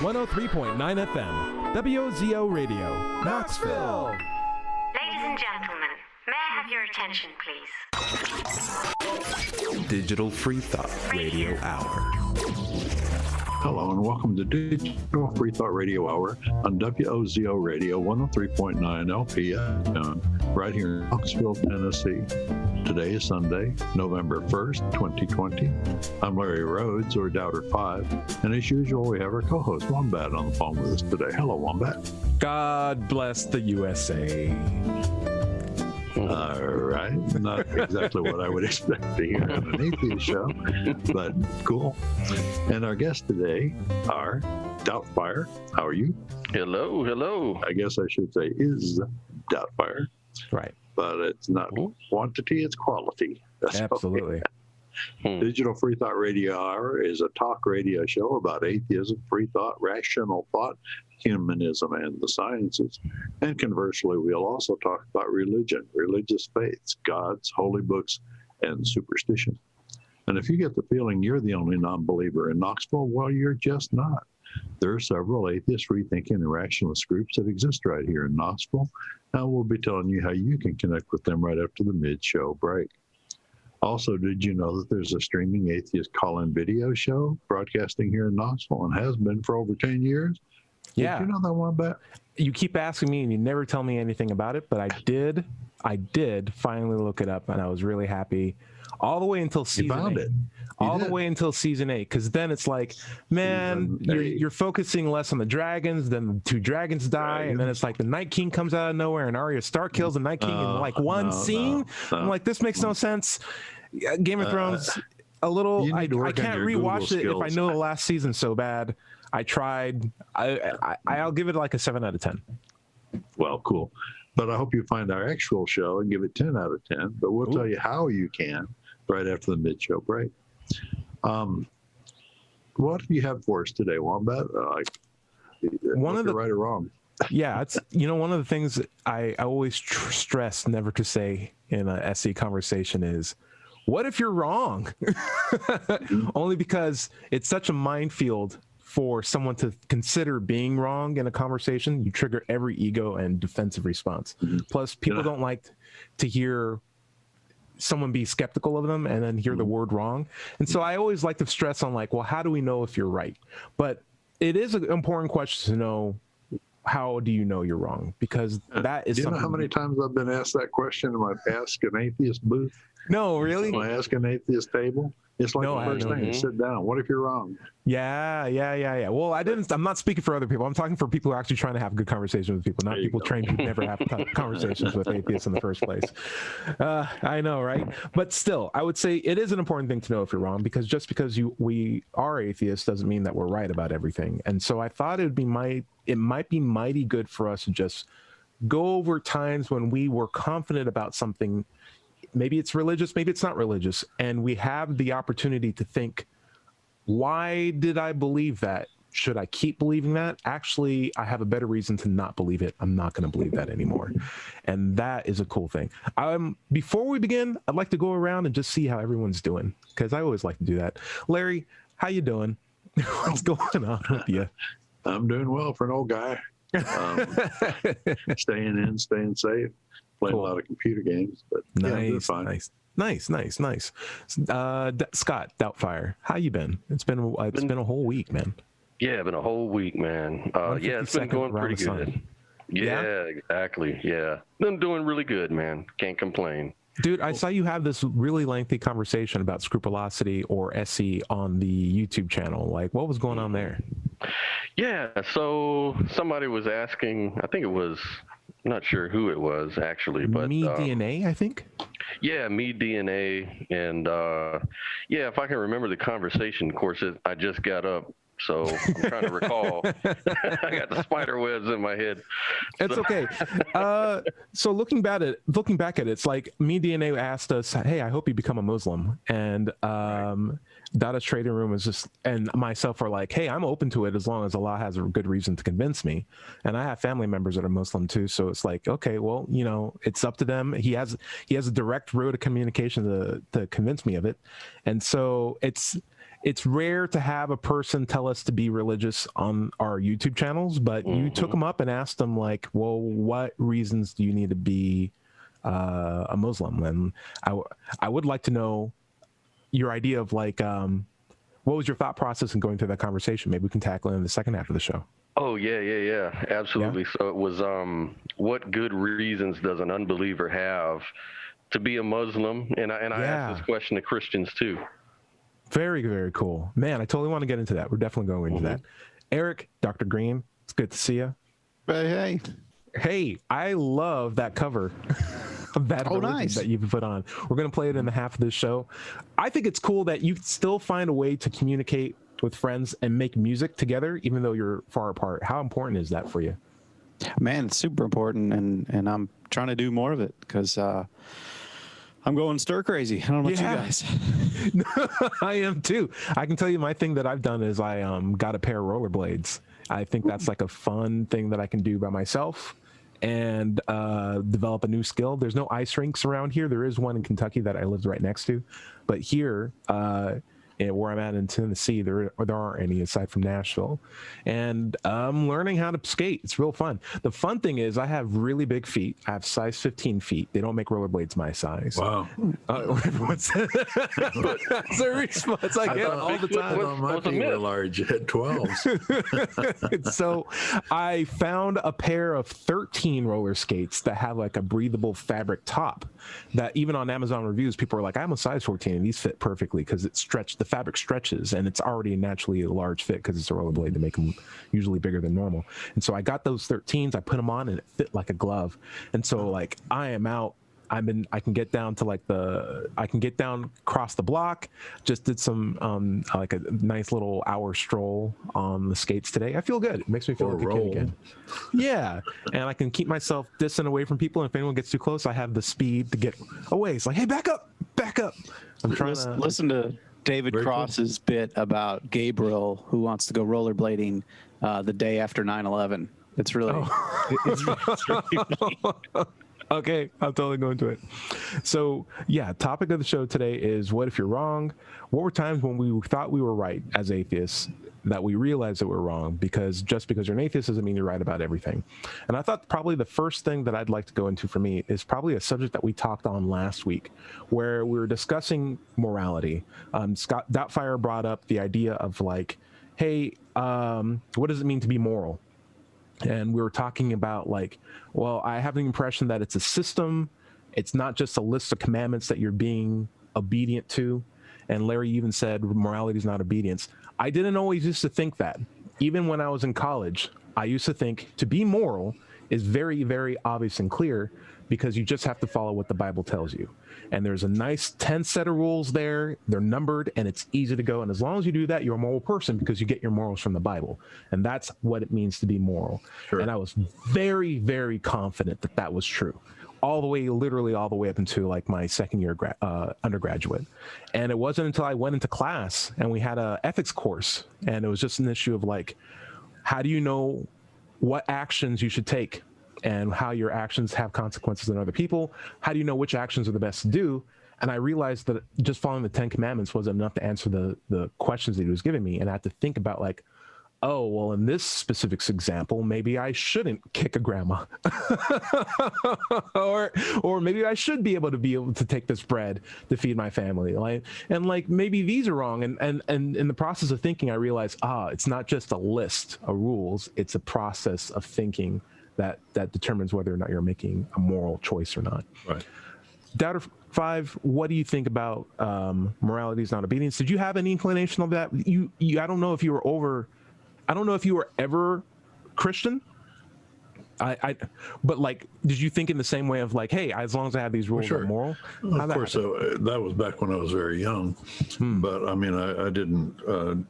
103.9 FM, WOZO Radio, Knoxville. Ladies and gentlemen, may I have your attention, please? Digital Free Thought Radio Hour. Hello and welcome to Digital Free Thought Radio Hour on WOZO Radio 103.9 LP right here in Knoxville, Tennessee. Today is Sunday, November 1st, 2020. I'm Larry Rhodes, or Doubter5, and as usual, we have our co-host Wombat on the phone with us today. Hello, Wombat. God bless the USA. All right. Not exactly what I would expect to hear on an atheist show, but cool. And our guests today are Doubtfire. How are you? Hello, hello. I guess I should say is Doubtfire. Right. But it's not quantity, it's quality. That's absolutely. Digital Free Thought Radio Hour is a talk radio show about atheism, free thought, rational thought, humanism, and the sciences. And conversely, we'll also talk about religion, religious faiths, gods, holy books, and superstition. And if you get the feeling you're the only non-believer in Knoxville, well, you're just not. There are several atheist, free-thinking, and rationalist groups that exist right here in Knoxville. Now we'll be telling you how you can connect with them right after the mid-show break. Also, did you know that there's a streaming atheist call-in video show broadcasting here in Knoxville and has been for over 10 years? Yeah. Did you know that one, Bet? You keep asking me and you never tell me anything about it, but I did finally look it up, and I was really happy all the way until season 8. You found it. All the way until season 8, because then it's like, man, you're focusing less on the dragons, then the two dragons die, and then it's like the Night King comes out of nowhere and Arya Stark kills the Night King in like one scene. I'm like, this makes no sense. Game of Thrones, a little. I can't rewatch it if I know the last season so bad. I tried. I'll give it like a 7 out of 10. Well, cool. But I hope you find our actual show and give it 10 out of 10. But we'll tell you how you can right after the mid-show break. What do you have for us today, Wombat? One of the right or wrong? Yeah, it's one of the things I always stress never to say in a SE conversation is, what if you're wrong? Only because it's such a minefield for someone to consider being wrong in a conversation. You trigger every ego and defensive response. Plus, people don't like to hear someone be skeptical of them and then hear the word wrong. And so I always like to stress on like, well, how do we know if you're right? But it is an important question to know, how do you know you're wrong? Because that is something. Do you know how many times I've been asked that question in my Ask an Atheist booth? No, really? My Ask an Atheist table? It's like the first thing, sit down. What if you're wrong? Yeah. Well, I'm not speaking for other people. I'm talking for people who are actually trying to have good conversations with people, not people trained who never have conversations with atheists in the first place. I know, right? But still, I would say it is an important thing to know if you're wrong, because just because we are atheists doesn't mean that we're right about everything. And so I thought it might be mighty good for us to just go over times when we were confident about something. Maybe it's religious, maybe it's not religious. And we have the opportunity to think, why did I believe that? Should I keep believing that? Actually, I have a better reason to not believe it. I'm not going to believe that anymore. And that is a cool thing. Before we begin, I'd like to go around and just see how everyone's doing, because I always like to do that. Larry, how you doing? What's going on with you? I'm doing well for an old guy. Staying safe. Playing a lot of computer games, but nice. Scott Doubtfire, how you been? It's been a whole week, man. Yeah, been a whole week, man. It's been going pretty good. Yeah, exactly. Yeah, been doing really good, man. Can't complain. Dude, I saw you have this really lengthy conversation about Scrupulosity or SE on the YouTube channel. Like, what was going on there? Yeah, so somebody was asking, I think it was, I'm not sure who it was actually, but Me DNA, I think. Yeah, Me DNA, and if I can remember the conversation. Of course, I just got up, so I'm trying to recall. I got the spider webs in my head. It's okay. So looking back at it, it's like Me DNA asked us, "Hey, I hope you become a Muslim," and Dada's Trading Room is just, and myself are like, hey, I'm open to it as long as Allah has a good reason to convince me. And I have family members that are Muslim too. So it's like, okay, well, it's up to them. He has a direct road of communication to convince me of it. And so it's rare to have a person tell us to be religious on our YouTube channels, but you took them up and asked them like, well, what reasons do you need to be a Muslim? And I would like to know your idea of like, what was your thought process in going through that conversation? Maybe we can tackle it in the second half of the show. Oh, yeah, absolutely. So it was, what good reasons does an unbeliever have to be a Muslim? And I asked this question to Christians too. Very, very cool. Man, I totally want to get into that. We're definitely going into that. Eric, Dr. Green, it's good to see you. Hey. Hey, I love that cover of Bad Religion that you've put on. We're going to play it in the half of this show. I think it's cool that you still find a way to communicate with friends and make music together, even though you're far apart. How important is that for you? Man, it's super important, and I'm trying to do more of it because I'm going stir crazy. I don't know about you guys. I am too. I can tell you my thing that I've done is I got a pair of rollerblades. I think that's like a fun thing that I can do by myself and develop a new skill. There's no ice rinks around here. There is one in Kentucky that I lived right next to, but here, where I'm at in Tennessee, there aren't any aside from Nashville. And I'm learning how to skate. It's real fun. The fun thing is I have really big feet. I have size 15 feet. They don't make rollerblades my size. Wow. That's a response I get all the time. I thought my feet were large at 12s. So I found a pair of 13 roller skates that have like a breathable fabric top that even on Amazon reviews, people are like, I'm a size 14 and these fit perfectly because it's stretched. The fabric stretches and it's already naturally a large fit because it's a rollerblade to make them usually bigger than normal. And so I got those 13s, I put them on and it fit like a glove. And so like I am out. I can get down to like I can get down across the block. Just did some like a nice little hour stroll on the skates today. I feel good. It makes me feel like a kid again. Yeah, and I can keep myself distant away from people. And if anyone gets too close, I have the speed to get away. It's like, hey, back up. I'm trying to listen to David Cross's bit about Gabriel who wants to go rollerblading the day after 9/11. It's really, it's really funny. Okay, I'm totally going to it. So, yeah, topic of the show today is what if you're wrong? What were times when we thought we were right as atheists that we realized that we're wrong? Because just because you're an atheist doesn't mean you're right about everything. And I thought probably the first thing that I'd like to go into for me is probably a subject that we talked on last week, where we were discussing morality. Scott Doubtfire brought up the idea of like, hey, what does it mean to be moral? And we were talking about like, well, I have the impression that it's a system. It's not just a list of commandments that you're being obedient to. And Larry even said morality is not obedience. I didn't always used to think that. Even when I was in college, I used to think to be moral is very, very obvious and clear because you just have to follow what the Bible tells you. And there's a nice 10 set of rules there. They're numbered and it's easy to go. And as long as you do that, you're a moral person because you get your morals from the Bible. And that's what it means to be moral. Sure. And I was very, very confident that that was true. Literally all the way up into like my second year undergraduate. And it wasn't until I went into class and we had a ethics course. And it was just an issue of like, how do you know what actions you should take? And how your actions have consequences on other people. How do you know which actions are the best to do? And I realized that just following the 10 commandments wasn't enough to answer the questions that he was giving me. And I had to think about like, oh, well, in this specific example, maybe I shouldn't kick a grandma. or maybe I should be able to take this bread to feed my family. Like maybe these are wrong. And in the process of thinking, I realized, it's not just a list of rules. It's a process of thinking that determines whether or not you're making a moral choice or not. Right. Doubter 5, what do you think about morality is not obedience? Did you have any inclination of that? I don't know if you were ever Christian. But like, did you think in the same way of like, hey, as long as I have these rules, I'm moral? Of course, so that was back when I was very young. But I mean, I didn't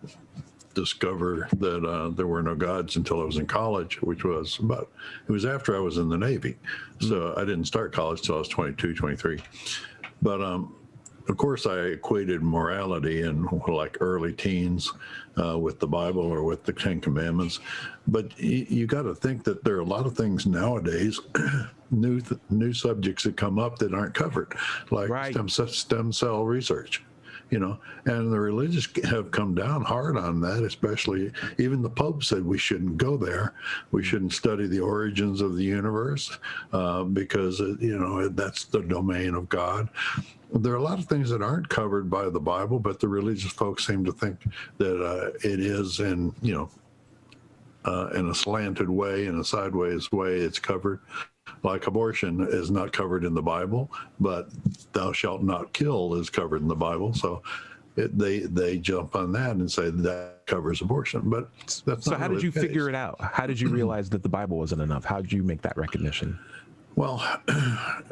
discover that there were no gods until I was in college, which was it was after I was in the Navy. So I didn't start college till I was 22, 23. But of course, I equated morality in like early teens with the Bible or with the 10 Commandments. But you got to think that there are a lot of things nowadays, new subjects that come up that aren't covered, like stem cell research. and the religious have come down hard on that, especially even the Pope said we shouldn't go there. We shouldn't study the origins of the universe because, that's the domain of God. There are a lot of things that aren't covered by the Bible, but the religious folks seem to think that it is in a slanted way, in a sideways way, it's covered. Like abortion is not covered in the Bible, but thou shalt not kill is covered in the Bible. So they jump on that and say that covers abortion. But that's so. How did you figure it out? How did you realize that the Bible wasn't enough? How did you make that recognition? Well,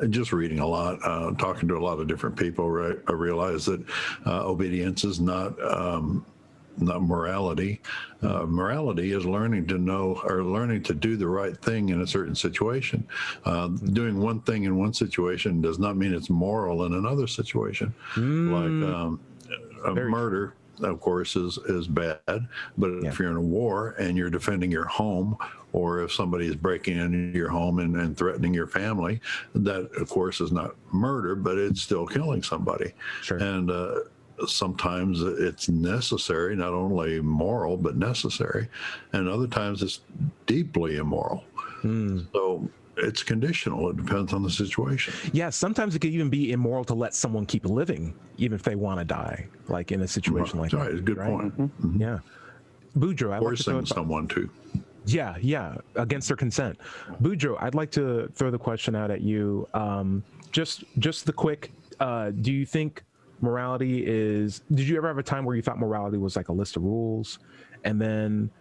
just reading a lot, talking to a lot of different people, right, I realized that obedience is not morality. Morality is learning to know or learning to do the right thing in a certain situation. Doing one thing in one situation does not mean it's moral in another situation. Like murder, of course, is bad. But if you're in a war and you're defending your home, or if somebody is breaking into your home and threatening your family, that, of course, is not murder, but it's still killing somebody. Sure. And sometimes it's necessary, not only moral, but necessary. And other times it's deeply immoral. So it's conditional. It depends on the situation. Yeah, sometimes it could even be immoral to let someone keep living, even if they want to die, like in a situation like that. Right, good point. Mm-hmm. Yeah. Boudreaux, forcing someone to. Yeah, against their consent. Boudreaux, I'd like to throw the question out at you. Just the quick, do you think morality did you ever have a time where you thought morality was like a list of rules? And then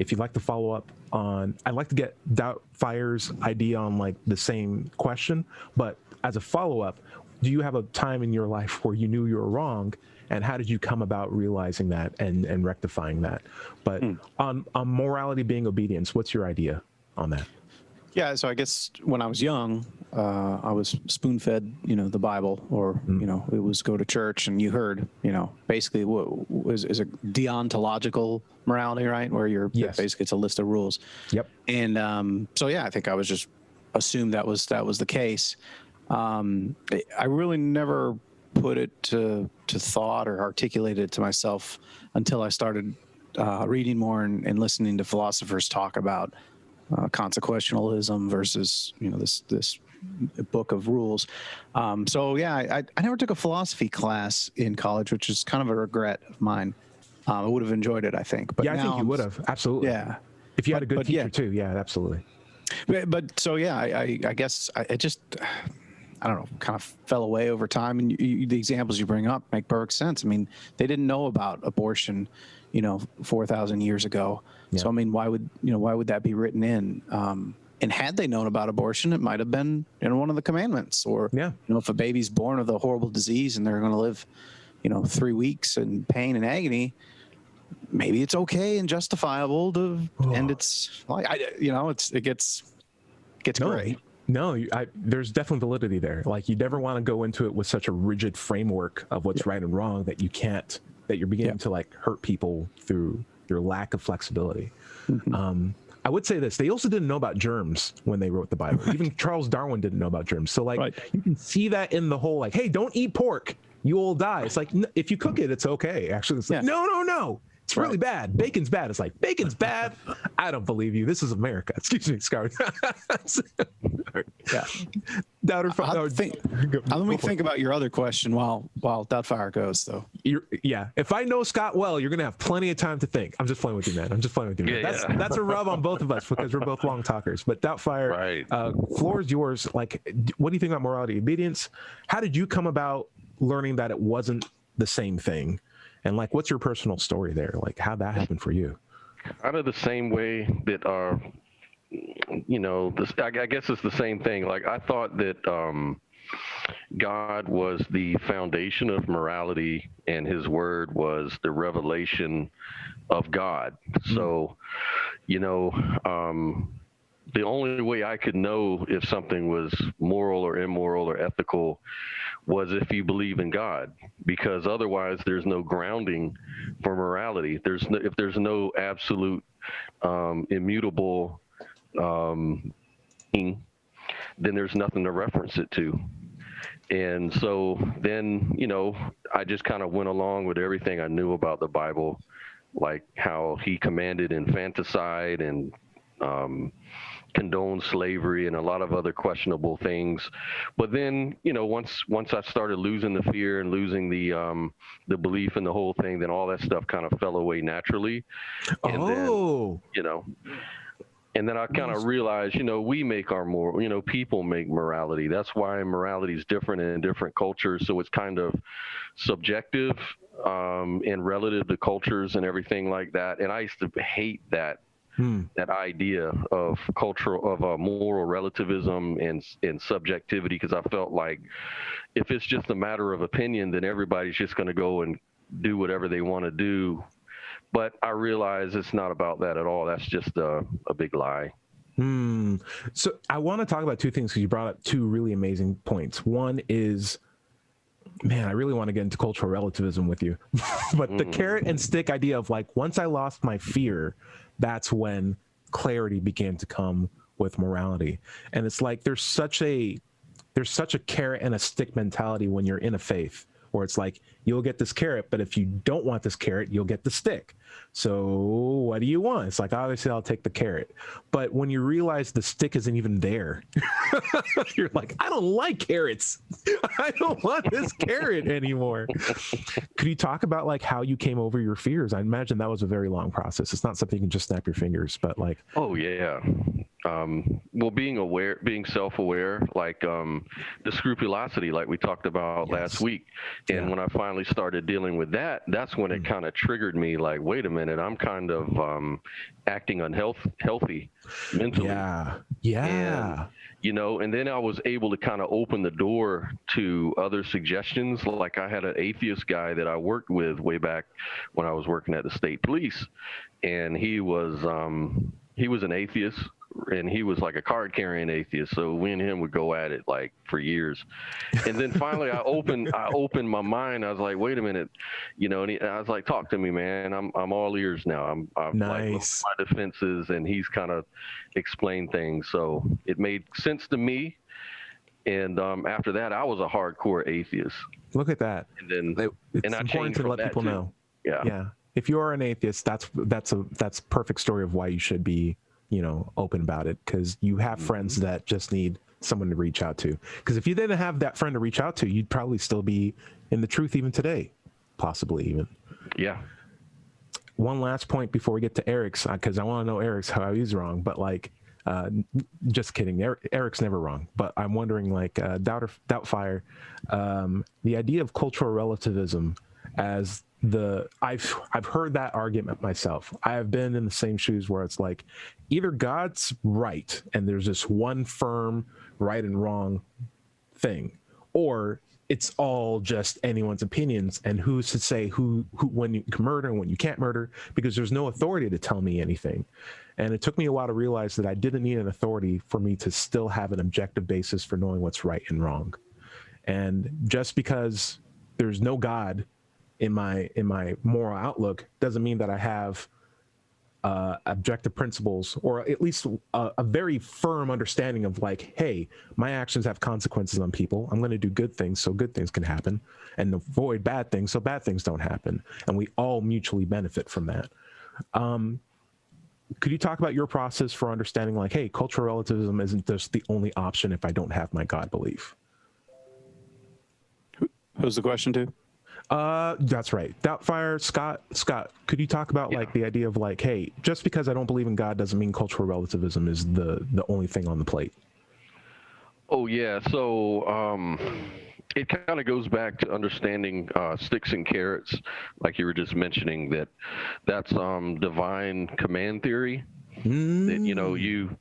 if you'd like to follow up on, I'd like to get Doubtfire's idea on like the same question, but as a follow-up, do you have a time in your life where you knew you were wrong, and how did you come about realizing that and rectifying that? But on morality being obedience, what's your idea on that? Yeah, so I guess when I was young, I was spoon-fed, the Bible, or it was go to church and you heard, basically what is a deontological morality, right? Where you're basically it's a list of rules. Yep. And so I think I was just assumed that was the case. I really never put it to thought or articulated it to myself until I started reading more and listening to philosophers talk about consequentialism versus this book of rules. I never took a philosophy class in college, which is kind of a regret of mine. I would have enjoyed it, I think. But I think you would have, absolutely. Yeah, if you had a good teacher too. Yeah, absolutely. I guess I just I don't know, kind of fell away over time. And the examples you bring up make perfect sense. I mean, they didn't know about abortion, 4,000 years ago. Yeah. So, I mean, why would that be written in? And had they known about abortion, it might have been in one of the commandments. Or, if a baby's born with a horrible disease and they're going to live, 3 weeks in pain and agony, maybe it's okay and justifiable to end its life. It gets gray. No, there's definitely validity there. Like, you never want to go into it with such a rigid framework of what's right and wrong that you're beginning to like hurt people through your lack of flexibility. Mm-hmm. I would say this: they also didn't know about germs when they wrote the Bible. Even Charles Darwin didn't know about germs. So you can see that in the whole hey, don't eat pork, you will die. It's like, if you cook it, it's okay. Actually, it's like, no. It's really bad. Bacon's bad. It's like, bacon's bad? I don't believe you. This is America. Excuse me, Scar. Yeah. Doubter. Let me think about your other question while Doubtfire goes, though. If I know Scott well, you're going to have plenty of time to think. I'm just playing with you, man. That's a rub on both of us because we're both long talkers. But Doubtfire, floor is yours. Like, what do you think about morality, obedience? How did you come about learning that it wasn't the same thing? And like, what's your personal story there? Like, how'd that happen for you? Out of the same way that, I guess it's the same thing. Like, I thought that God was the foundation of morality and his word was the revelation of God. So, the only way I could know if something was moral or immoral or ethical was if you believe in God, because otherwise there's no grounding for morality. If there's no absolute immutable thing, then there's nothing to reference it to. And so then, I just kind of went along with everything I knew about the Bible, like how he commanded infanticide and condoned slavery and a lot of other questionable things. But then, once I started losing the fear and losing the belief in the whole thing, then all that stuff kind of fell away naturally. And then, I kind of realized, we make our moral, people make morality. That's why morality is different in different cultures. So it's kind of subjective and relative to cultures and everything like that. And I used to hate that idea of moral relativism and subjectivity, because I felt like if it's just a matter of opinion, then everybody's just going to go and do whatever they want to do. But I realize it's not about that at all. That's just a big lie. So I want to talk about two things, because you brought up two really amazing points. One is, man, I really want to get into cultural relativism with you. But the carrot and stick idea of like, once I lost my fear, that's when clarity began to come with morality. And it's like there's such a carrot and a stick mentality when you're in a faith, where it's like, you'll get this carrot, but if you don't want this carrot, you'll get the stick. So what do you want? It's like, obviously I'll take the carrot. But when you realize the stick isn't even there, you're like, I don't like carrots. I don't want this carrot anymore. Could you talk about like how you came over your fears? I imagine that was a very long process. It's not something you can just snap your fingers, but like. Oh yeah. Well, being self-aware, like the scrupulosity, like we talked about last week. And when I finally started dealing with that, that's when it kind of triggered me, like, wait a minute, I'm kind of acting unhealthy mentally. Yeah. And then I was able to kind of open the door to other suggestions. Like I had an atheist guy that I worked with way back when I was working at the state police, and he was an atheist, and he was like a card carrying atheist. So we and him would go at it like for years. And then finally I opened my mind. I was like, wait a minute, and I was like, talk to me, man. I'm all ears now. I've nice. Like my defenses, and he's kind of explained things. So it made sense to me. And after that, I was a hardcore atheist. Look at that. And then it's important to let people know. Yeah. If you are an atheist, that's perfect story of why you should be, open about it, because you have friends that just need someone to reach out to. Because if you didn't have that friend to reach out to, you'd probably still be in the truth even today, possibly even. Yeah. One last point before we get to Eric's, because I want to know Eric's how he's wrong, but like, just kidding. Eric's never wrong, but I'm wondering, like, Doubtfire, the idea of cultural relativism as I've heard that argument myself. I have been in the same shoes where it's like, either God's right and there's this one firm right and wrong thing, or it's all just anyone's opinions, and who's to say who when you can murder and when you can't murder, because there's no authority to tell me anything. And it took me a while to realize that I didn't need an authority for me to still have an objective basis for knowing what's right and wrong. And just because there's no God in my moral outlook doesn't mean that I have objective principles, or at least a very firm understanding of like, hey, my actions have consequences on people. I'm going to do good things so good things can happen, and avoid bad things so bad things don't happen. And we all mutually benefit from that. Could you talk about your process for understanding, like, hey, cultural relativism isn't just the only option if I don't have my God belief? Who's the question to? That's right. Doubtfire, Scott, could you talk about like the idea of like, hey, just because I don't believe in God doesn't mean cultural relativism is the only thing on the plate? Oh yeah. So it kind of goes back to understanding sticks and carrots, like you were just mentioning, that's divine command theory. That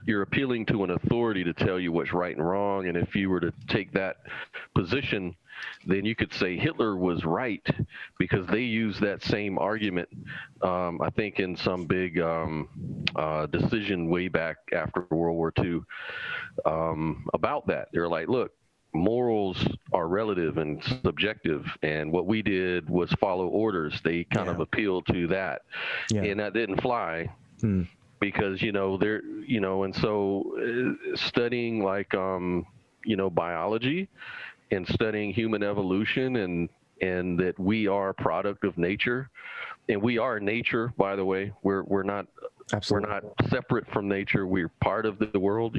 you're appealing to an authority to tell you what's right and wrong, and if you were to take that position, then you could say Hitler was right because they used that same argument, I think, in some big decision way back after World War II about that. They're like, look, morals are relative and subjective, and what we did was follow orders. They kind of appealed to that, and that didn't fly. Because and so studying like biology and studying human evolution, and that we are a product of nature, and we are nature, by the way. We're not Absolutely. we're not separate from nature. We're part of the world,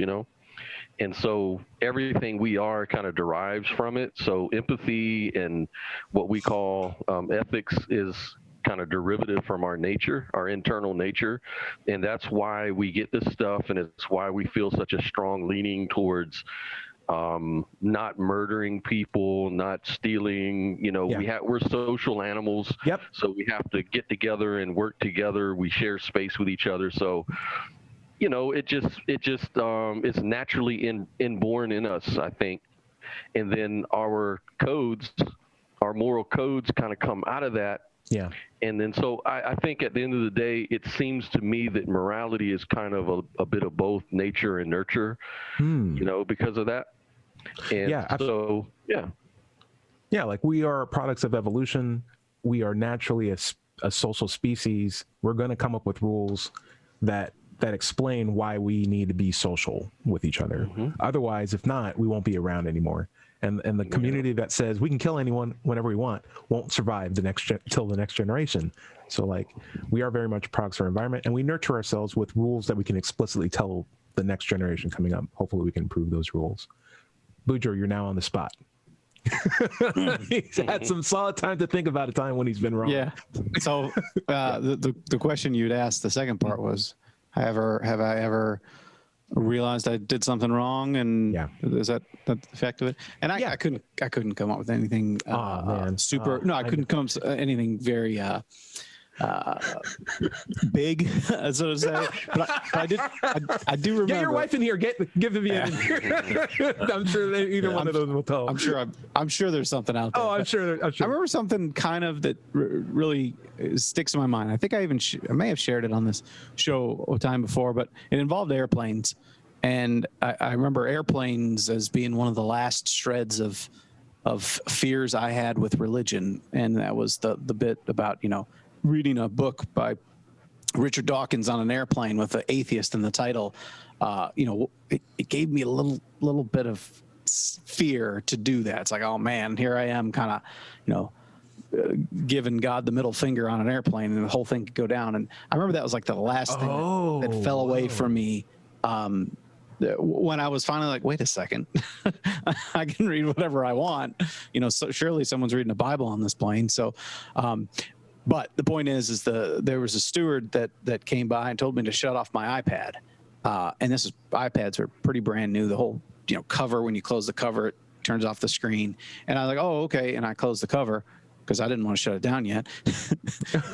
and so everything we are kind of derives from it. So empathy and what we call ethics is kind of derivative from our nature, our internal nature. And that's why we get this stuff. And it's why we feel such a strong leaning towards not murdering people, not stealing. We're social animals. Yep. So we have to get together and work together. We share space with each other. So it just it's naturally inborn in us, I think. And then our moral codes kind of come out of that. Yeah. And then so I think at the end of the day, it seems to me that morality is kind of a bit of both nature and nurture, because of that. And so, yeah. Yeah, like we are products of evolution. We are naturally a social species. We're going to come up with rules that explain why we need to be social with each other. Mm-hmm. Otherwise, if not, we won't be around anymore. And the community that says we can kill anyone whenever we want won't survive till the next generation. So like we are very much products of our environment, and we nurture ourselves with rules that we can explicitly tell the next generation coming up. Hopefully we can improve those rules. Bujo, you're now on the spot. He's had some solid time to think about a time when he's been wrong. Yeah. So the question you'd asked, the second part was, have I ever realized I did something wrong, and is that the effect of it? And I couldn't come up with anything super. I couldn't come up with anything very big, so to say. But I do remember. Get your wife in here. Give the in here. I'm sure either one of those will tell. I'm sure there's something out there. Oh, I'm sure. I remember something kind of that really sticks in my mind. I think I even I may have shared it on this show a time before, but it involved airplanes. And I remember airplanes as being one of the last shreds of fears I had with religion. And that was the bit about, reading a book by Richard Dawkins on an airplane with an atheist in the title. It gave me a little bit of fear to do that. It's like, oh man, here I am kind of, giving God the middle finger on an airplane, and the whole thing could go down. And I remember that was like the last thing that fell away from me. When I was finally like, wait a second, I can read whatever I want, so surely someone's reading a Bible on this plane. So, but the point is there was a steward that came by and told me to shut off my iPad. And iPads are pretty brand new. The whole, cover, when you close the cover, it turns off the screen. And I was like, oh, okay. And I closed the cover because I didn't want to shut it down yet.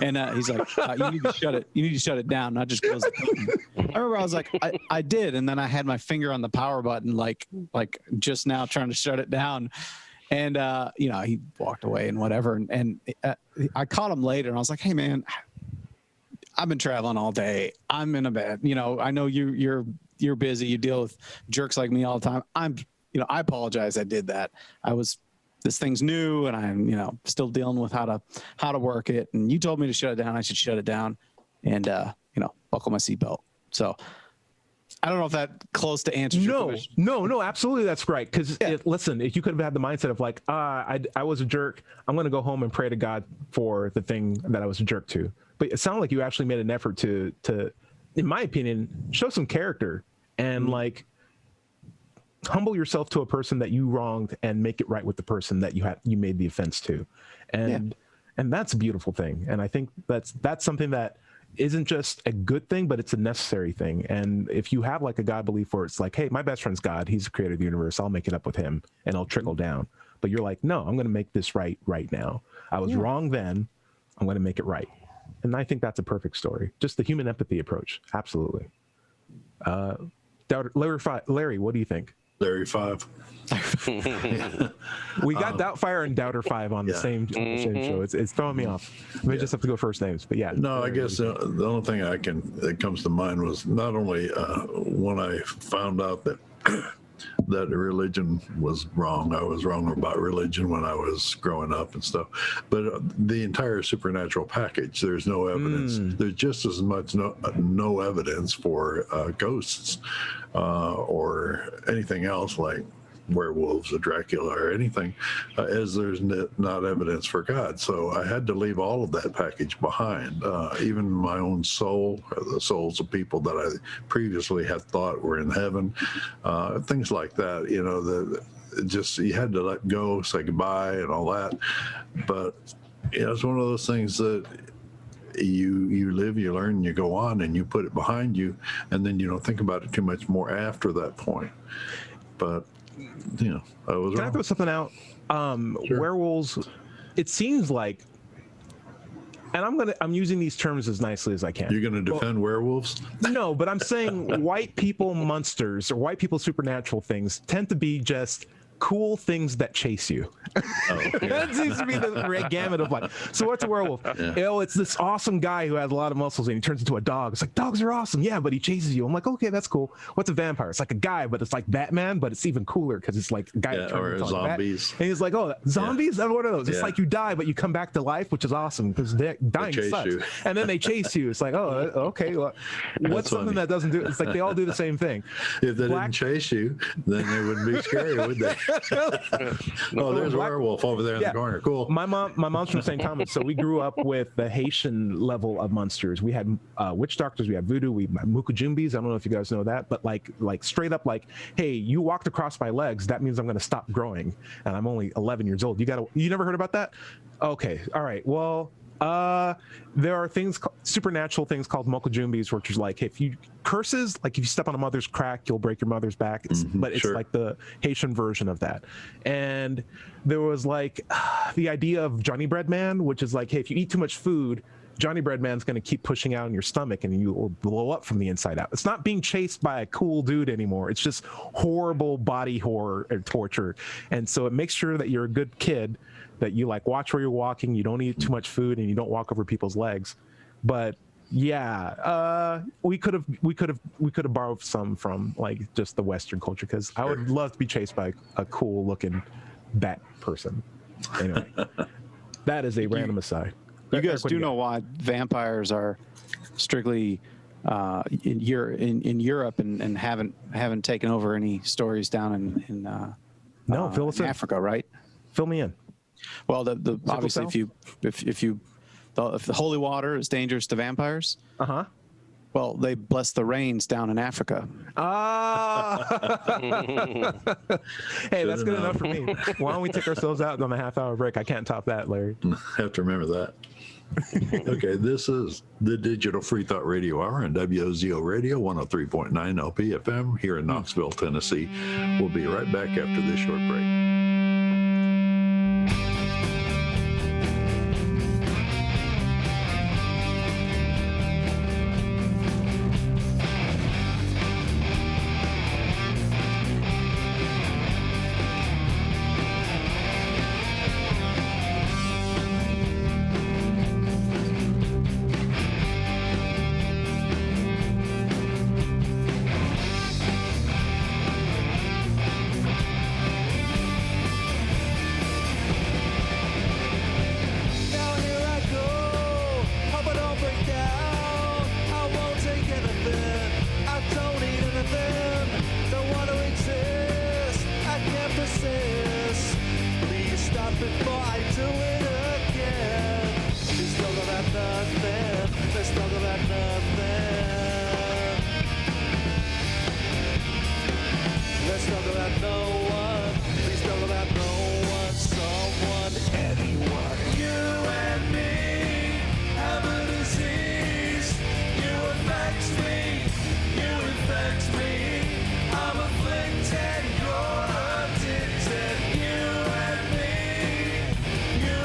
And he's like, you need to shut it down, not just close the button. I remember I was like, I did. And then I had my finger on the power button, like just now trying to shut it down. And, he walked away and whatever. And I caught him later and I was like, hey man, I've been traveling all day. I'm in a bed. I know you're busy. You deal with jerks like me all the time. I apologize. I did that. This thing's new and I'm, still dealing with how to work it. And you told me to shut it down. I should shut it down and, buckle my seatbelt. So I don't know if that close to answers your question. No, absolutely. That's right. Because listen, if you could have had the mindset of like, I was a jerk, I'm going to go home and pray to God for the thing that I was a jerk to. But it sounded like you actually made an effort to, in my opinion, show some character and like humble yourself to a person that you wronged and make it right with the person that you made the offense to. And that's a beautiful thing. And I think that's something that isn't just a good thing, but it's a necessary thing. And if you have like a God belief where it's like, hey, my best friend's God, he's the creator of the universe, I'll make it up with him and I'll trickle down. But you're like, no, I'm going to make this right now. I was wrong then, I'm going to make it right. And I think that's a perfect story. Just the human empathy approach. Absolutely. Larry, what do you think? Larry 5. We got Doubtfire and Doubter 5 on the same show. It's throwing me off. We just have to go first names, but yeah. No, I guess the only thing that comes to mind was not only when I found out that that religion was wrong. I was wrong about religion when I was growing up and stuff. But the entire supernatural package, there's no evidence. There's just as much no evidence for ghosts or anything else like werewolves or Dracula or anything, as there's not evidence for God. So I had to leave all of that package behind, even my own soul, or the souls of people that I previously had thought were in heaven, things like that. You know, just you had to let go, say goodbye, and all that. But you know, it's one of those things that you live, you learn, you go on, and you put it behind you, and then you don't think about it too much more after that point. But you know, I was Can I wrong. throw something out? Sure. Werewolves, it seems like, and I'm using these terms as nicely as I can. You're going to defend werewolves? No, but I'm saying white people monsters or white people supernatural things tend to be just cool things that chase you. That seems to be the gamut of life. So what's a werewolf? It's this awesome guy who has a lot of muscles and he turns into a dog. It's like, dogs are awesome. Yeah, but he chases you. I'm like, okay, that's cool. What's a vampire? It's like a guy, but it's like Batman, but it's even cooler because it's like a guy that or turns into like zombies. and he's like, oh, zombies? I'm one of those. It's Yeah. like you die, but you come back to life, which is awesome because dying chase sucks. you. And then they chase you. It's like, oh, okay. Well, what's something funny. that doesn't do? It's like they all do the same thing. If they Black- didn't chase you, then they wouldn't be scary, would they? Oh, there's a Black- werewolf over there in Yeah. the corner. Cool. My mom's from St. Thomas, so we grew up with the Haitian level of monsters. We had witch doctors, we had voodoo, we had mukujumbis. I don't know if you guys know that, but like straight up, like, hey, you walked across my legs, that means I'm going to stop growing, and I'm only 11 years old. You never heard about that? Okay, all right. Well, there are supernatural things called mokujumbis, which is like if you curses, like if you step on a mother's crack, you'll break your mother's back. But it's sure. like the Haitian version of that. And there was like the idea of Johnny Bread Man, which is like, hey, if you eat too much food, Johnny Bread Man's going to keep pushing out in your stomach and you will blow up from the inside out. It's not being chased by a cool dude anymore. It's just horrible body horror and torture. And so it makes sure that you're a good kid, that you like watch where you're walking, you don't eat too much food, and you don't walk over people's legs. But yeah, we could have borrowed some from like just the Western culture, because I would love to be chased by a cool looking bat person. Anyway, that is a random aside. You guys Eric, what do you know why vampires are strictly in Europe and haven't taken over any stories down in fill us in. Africa, right? Fill me in. Well, obviously, cell? if the holy water is dangerous to vampires, Uh-huh. well, they bless the rains down in Africa. Hey, that's good known. enough for me. Why don't we take ourselves out on a half-hour break? I can't top that, Larry. Have to remember that. Okay, this is the Digital Free Thought Radio Hour on WOZO Radio 103.9 LPFM here in Knoxville, Tennessee. We'll be right back after this short break. Now here I go, hope I don't break down. I won't take anything, I don't need anything. Don't want to exist, I can't persist. Please stop before I do it again. Let's talk about nothing, let's talk about nothing. Let's talk about no one, please talk about no one, someone, anyone. You and me have a disease. You affect me, you infect me. I'm afflicted, you're addicted. You and me, you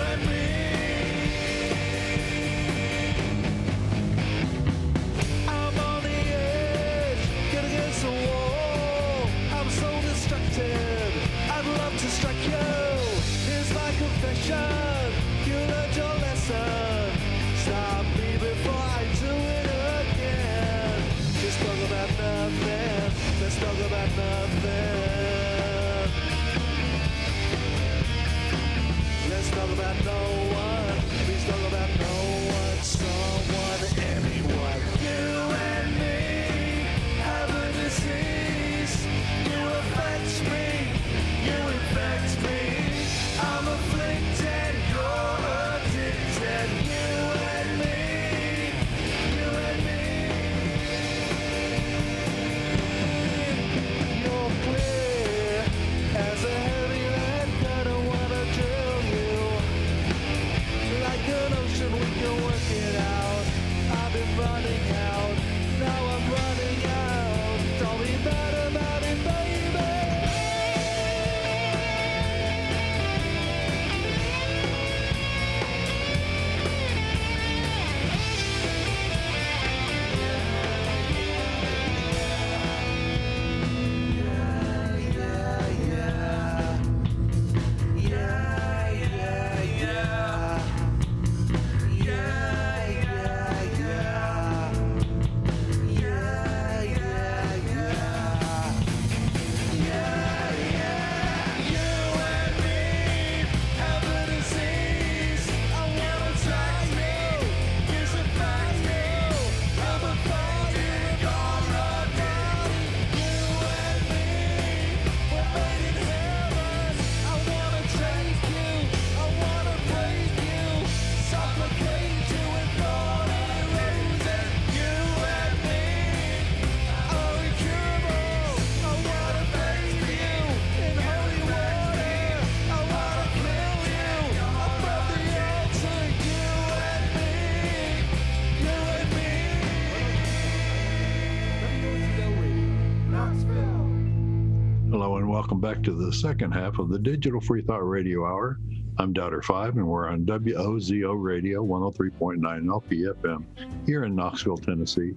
And welcome back to the second half of the Digital Free Thought Radio Hour. I'm Doubter 5, and we're on WOZO Radio 103.9 LPFM here in Knoxville, Tennessee.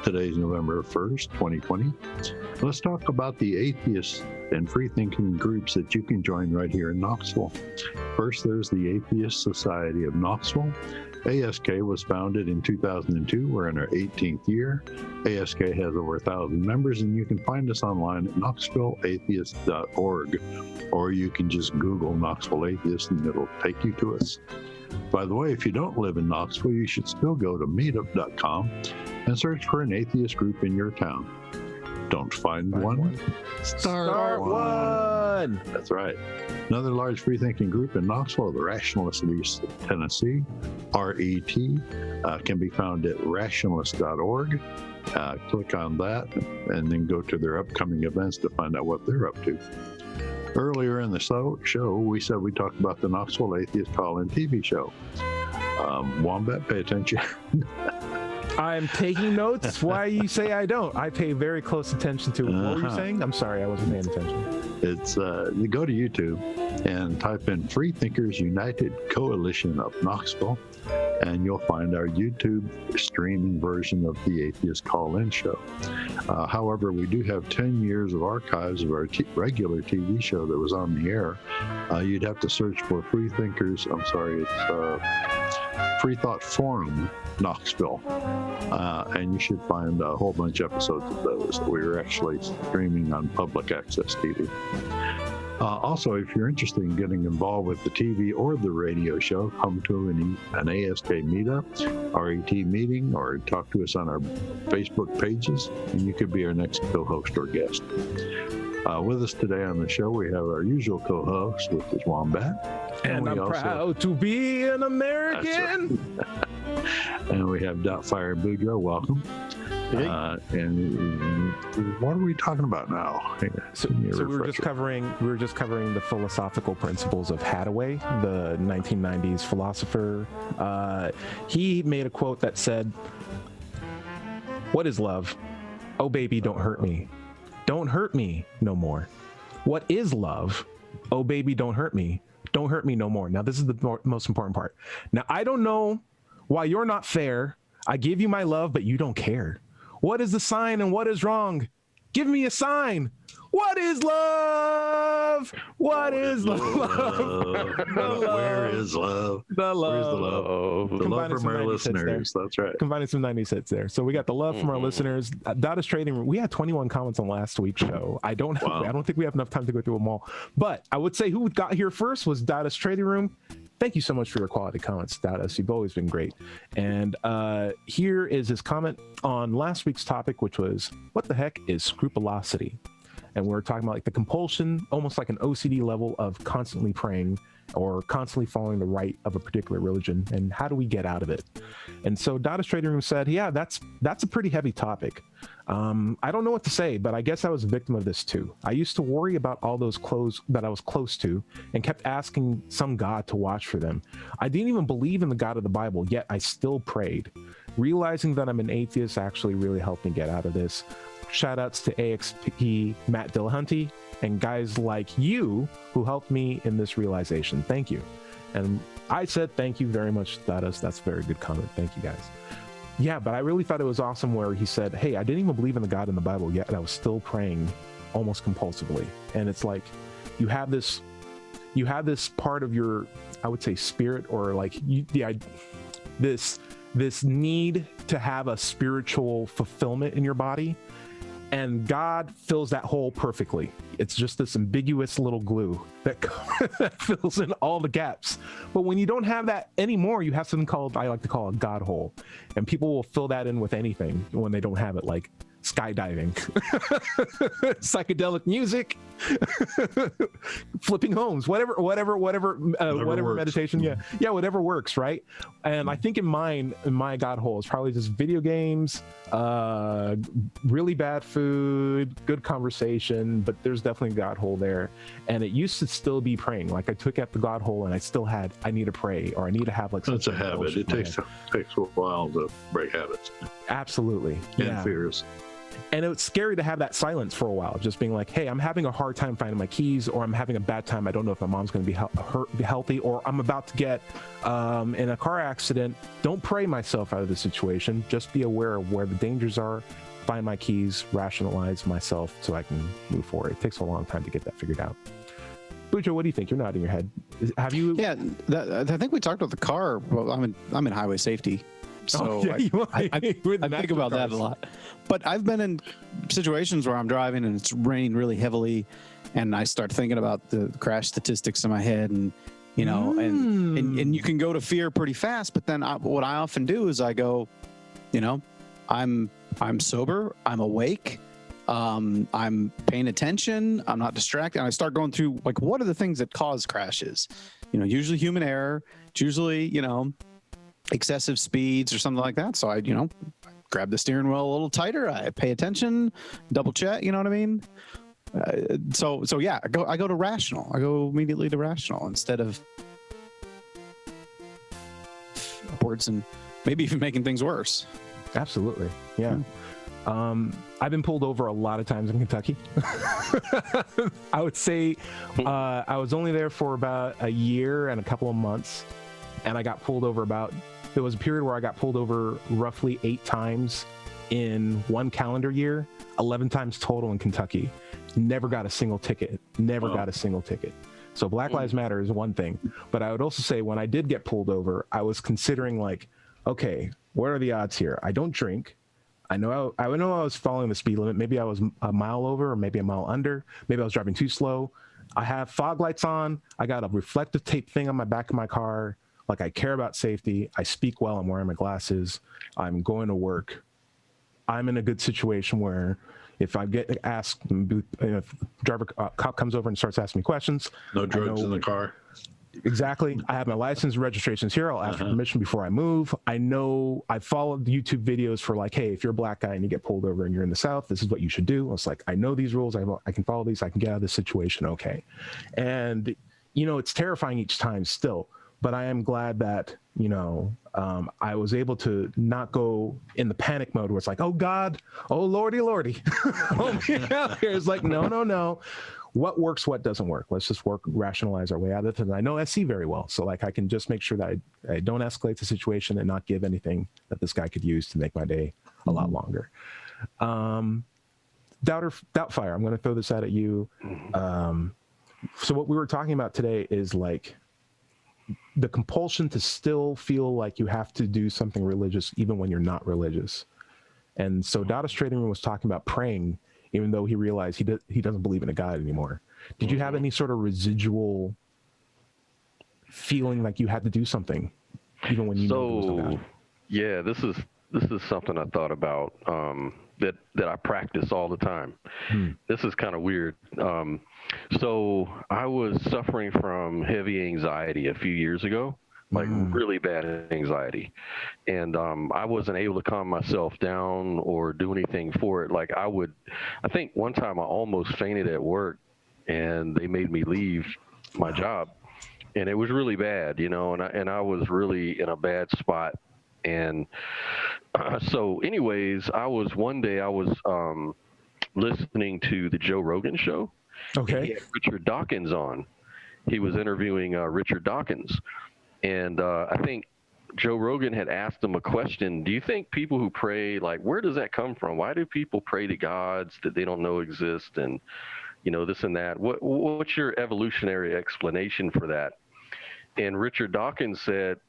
Today's November 1st, 2020. Let's talk about the atheist and free-thinking groups that you can join right here in Knoxville. First, there's the Atheist Society of Knoxville. ASK was founded in 2002. We're in our 18th year. ASK has over 1,000 members, and you can find us online at knoxvilleatheist.org, or you can just Google Knoxville Atheist and it'll take you to us. By the way, if you don't live in Knoxville, you should still go to meetup.com and search for an atheist group in your town. Don't find one? Start one. That's right. Another large free-thinking group in Knoxville, the Rationalists of East Tennessee, RET, can be found at rationalist.org. Click on that and then go to their upcoming events to find out what they're up to. Earlier in the show, we said we talked about the Knoxville Atheist Call-In TV show. Wombat, pay attention. I'm taking notes. Why you say I don't? I pay very close attention to what were you saying? I'm sorry, I wasn't paying attention. It's you go to YouTube and type in Free Thinkers United Coalition of Knoxville, and you'll find our YouTube streaming version of the Atheist Call-In show. However, we do have 10 years of archives of our regular TV show that was on the air. You'd have to search for Free Thinkers. It's Free Thought Forum Knoxville, and you should find a whole bunch of episodes of those that we were actually streaming on public access TV. Also, if you're interested in getting involved with the TV or the radio show, come to an ASK meetup, RET meeting, or talk to us on our Facebook pages, and you could be our next co-host or guest. With us today on the show, we have our usual co-host, which is Wombat. And I'm proud to be an American. Right. And we have Dotfire Boudreaux. Welcome. And what are we talking about now? So we were just covering the philosophical principles of Hathaway, the 1990s philosopher. He made a quote that said, "What is love? Oh baby, don't hurt me. Don't hurt me no more. What is love? Oh baby, don't hurt me. Don't hurt me no more." Now this is the most important part. Now I don't know why you're not fair. I give you my love, but you don't care. What is the sign and what is wrong? Give me a sign. What is love? What is love? Where is love? The love. Where's the love? The love from our listeners. That's right. Combining some 90s hits there. So we got the love from our listeners. Data's Trading Room. We had 21 comments on last week's show. I don't think we have enough time to go through them all. But I would say who got here first was Data's Trading Room. Thank you so much for your quality comments, Datas. You've always been great. And here is his comment on last week's topic, which was, what the heck is scrupulosity? And we're talking about like the compulsion, almost like an OCD level of constantly praying or constantly following the rite of a particular religion. And how do we get out of it? And so Data's Trading Room said, yeah, that's a pretty heavy topic. I don't know what to say, but I guess I was a victim of this too. I used to worry about all those clothes that I was close to and kept asking some God to watch for them. I didn't even believe in the God of the Bible, yet I still prayed. Realizing that I'm an atheist actually really helped me get out of this. Shout outs to AXP Matt Dillahunty and guys like you who helped me in this realization. Thank you. And I said thank you very much, Datas. That's a very good comment. Thank you guys. Yeah, but I really thought it was awesome where he said, hey, I didn't even believe in the God in the Bible yet, and I was still praying almost compulsively. And it's like you have this part of your, I would say, spirit, or like this need to have a spiritual fulfillment in your body, and God fills that hole perfectly. It's just this ambiguous little glue that fills in all the gaps. But when you don't have that anymore, you have something called, I like to call a God hole. And people will fill that in with anything when they don't have it, like skydiving, psychedelic music, flipping homes, whatever meditation. Yeah, whatever works, right? And I think in my God hole is probably just video games, really bad food, good conversation, but there's definitely a God hole there. And it used to still be praying. Like I took out the God hole and I need to pray, or I need to have like that's a habit. It takes a while to break habits. Absolutely. And fears. And it's scary to have that silence for a while, just being like, hey, I'm having a hard time finding my keys, or I'm having a bad time. I don't know if my mom's going to be healthy, or I'm about to get in a car accident. Don't pray myself out of the situation. Just be aware of where the dangers are, find my keys, rationalize myself so I can move forward. It takes a long time to get that figured out. Bujo, what do you think? You're nodding your head. Have you? Yeah, I think we talked about the car. Well, I'm in highway safety, so I think about that a lot. But I've been in situations where I'm driving and it's raining really heavily, and I start thinking about the crash statistics in my head, and you know, and you can go to fear pretty fast. But then what I often do is I go, you know, I'm sober, I'm awake. I'm paying attention. I'm not distracted. And I start going through, like, what are the things that cause crashes? You know, usually human error. It's usually, you know, excessive speeds or something like that. So I, you know, grab the steering wheel a little tighter. I pay attention, double check. You know what I mean? So yeah, I go to rational. I go immediately to rational instead of upwards and maybe even making things worse. Absolutely. Yeah. I've been pulled over a lot of times in Kentucky. I would say I was only there for about a year and a couple of months, and I got pulled over there was a period where I got pulled over roughly 8 times in one calendar year, 11 times total in Kentucky. Never got a single ticket. Got a single ticket. So Black Lives Matter is one thing, but I would also say when I did get pulled over, I was considering, like, okay, what are the odds here? I don't drink. I know I was following the speed limit. Maybe I was a mile over, or maybe a mile under. Maybe I was driving too slow. I have fog lights on. I got a reflective tape thing on my back of my car. Like, I care about safety. I speak well. I'm wearing my glasses. I'm going to work. I'm in a good situation where if I get asked, if cop comes over and starts asking me questions. No drugs in the car. Exactly. I have my license and registrations here. I'll ask for permission before I move. I know I followed the YouTube videos for, like, hey, if you're a black guy and you get pulled over and you're in the South, this is what you should do. It's like, I know these rules. I can follow these. I can get out of this situation. Okay. And, you know, it's terrifying each time still, but I am glad that, you know, I was able to not go in the panic mode where it's like, oh God, oh Lordy. It's like, no. What works, what doesn't work. Let's just rationalize our way out of it. And I know SC very well. So, like, I can just make sure that I don't escalate the situation and not give anything that this guy could use to make my day a lot longer. Doubtfire, I'm going to throw this out at you. So what we were talking about today is, like, the compulsion to still feel like you have to do something religious even when you're not religious. And so Dada Strathern was talking about praying even though he realized he doesn't believe in a God anymore. Did you have any sort of residual feeling like you had to do something even when you knew there was no God? Yeah, this is something I thought about that I practice all the time. This is kind of weird. So I was suffering from heavy anxiety a few years ago, like really bad anxiety. And I wasn't able to calm myself down or do anything for it. Like, I think one time I almost fainted at work and they made me leave my job, and it was really bad, you know, and I was really in a bad spot. And so anyways, one day I was listening to the Joe Rogan show. Okay. He had Richard Dawkins on. He was interviewing Richard Dawkins. And I think Joe Rogan had asked him a question. Do you think people who pray, like, where does that come from? Why do people pray to gods that they don't know exist, and, you know, this and that? What's your evolutionary explanation for that? And Richard Dawkins started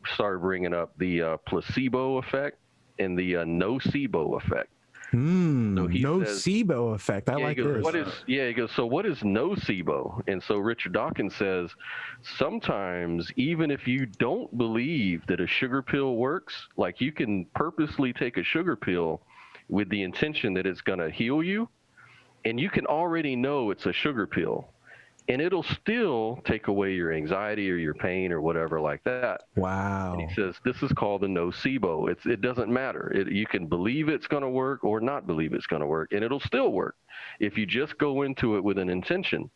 bringing up the placebo effect and the nocebo effect. So nocebo effect. I like this. He goes, so what is nocebo? And so Richard Dawkins says, sometimes even if you don't believe that a sugar pill works, like, you can purposely take a sugar pill with the intention that it's going to heal you, and you can already know it's a sugar pill, and it'll still take away your anxiety or your pain or whatever like that. Wow. And he says, this is called the nocebo. It doesn't matter. You can believe it's going to work or not believe it's going to work, and it'll still work if you just go into it with an intention.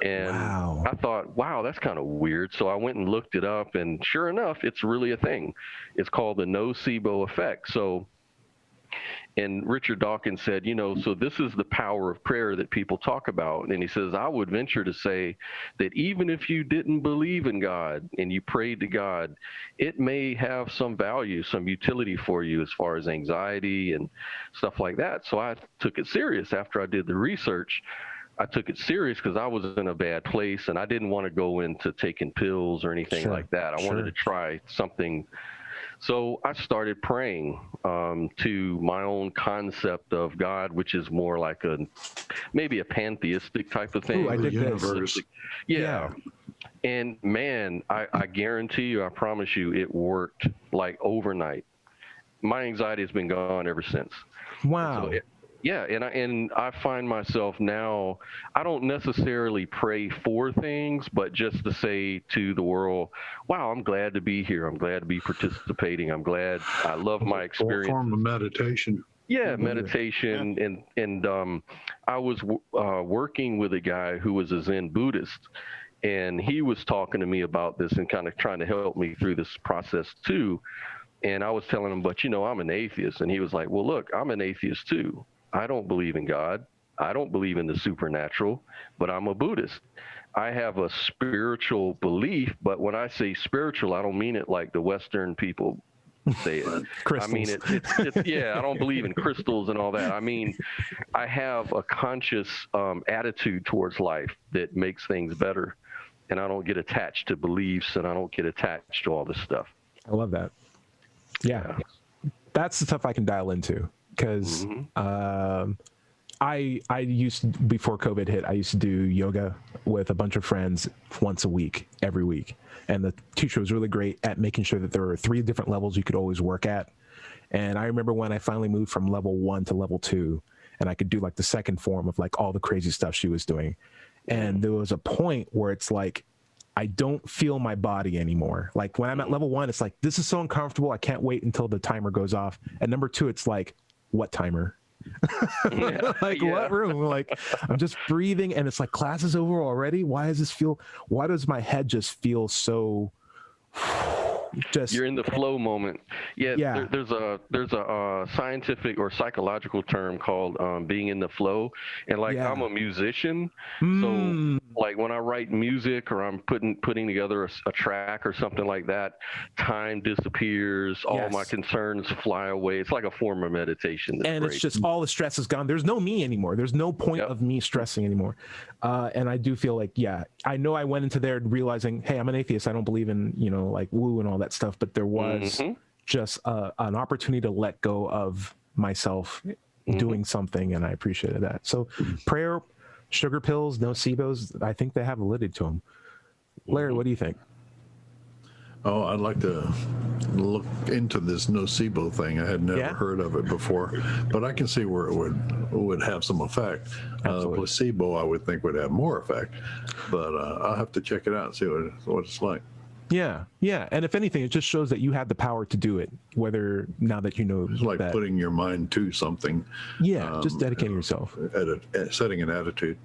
And I thought, wow, that's kind of weird. So I went and looked it up, and sure enough, it's really a thing. It's called the nocebo effect. So And Richard Dawkins said, so this is the power of prayer that people talk about. And he says, I would venture to say that even if you didn't believe in God and you prayed to God, it may have some value, some utility for you as far as anxiety and stuff like that. So I took it serious after I did the research. I took it serious because I was in a bad place and I didn't want to go into taking pills or anything like that. I wanted to try something. So I started praying to my own concept of God, which is more like maybe a pantheistic type of thing. Ooh, I dig universe. this. Yeah. And man, I guarantee you, I promise you, it worked like overnight. My anxiety has been gone ever since. Wow. So and I find myself now, I don't necessarily pray for things, but just to say to the world, wow, I'm glad to be here. I'm glad to be participating. I'm glad. I love my experience. A form of meditation. Yeah, meditation. And I was working with a guy who was a Zen Buddhist, and he was talking to me about this and kind of trying to help me through this process too. And I was telling him, but I'm an atheist. And he was like, well, look, I'm an atheist too. I don't believe in God. I don't believe in the supernatural, but I'm a Buddhist. I have a spiritual belief, but when I say spiritual, I don't mean it like the Western people say it. Crystals. I mean, it's I don't believe in crystals and all that. I mean, I have a conscious attitude towards life that makes things better, and I don't get attached to beliefs, and I don't get attached to all this stuff. I love that. Yeah. That's the stuff I can dial into. Because I used, before COVID hit, I used to do yoga with a bunch of friends once a week, every week. And the teacher was really great at making sure that there were 3 different levels you could always work at. And I remember when I finally moved from level 1 to level 2, and I could do like the second form of like all the crazy stuff she was doing. And there was a point where it's like, I don't feel my body anymore. Like when I'm at level 1, it's like, this is so uncomfortable. I can't wait until the timer goes off. And number 2, it's like, what timer? What room? Like I'm just breathing and it's like class is over already. Why does my head just feel so you're in the flow moment. There's a scientific or psychological term called being in the flow. And like I'm a musician, so like when I write music or I'm putting together a track or something like that, time disappears, all my concerns fly away. It's like a form of meditation. And it's just all the stress is gone. There's no me anymore. There's no point of me stressing anymore. And I do feel like, I know I went into there realizing, hey, I'm an atheist. I don't believe in, like woo and all that stuff. But there was just an opportunity to let go of myself doing something. And I appreciated that. So prayer, sugar pills, nocebos, I think they have validity to them. Larry, what do you think? Oh, I'd like to look into this nocebo thing. I had never heard of it before, but I can see where it would have some effect. Placebo, I would think, would have more effect, but I'll have to check it out and see what it's like. Yeah. And if anything, it just shows that you have the power to do it, whether now that you know. It's like that, putting your mind to something. Yeah, just dedicating yourself. Setting an attitude.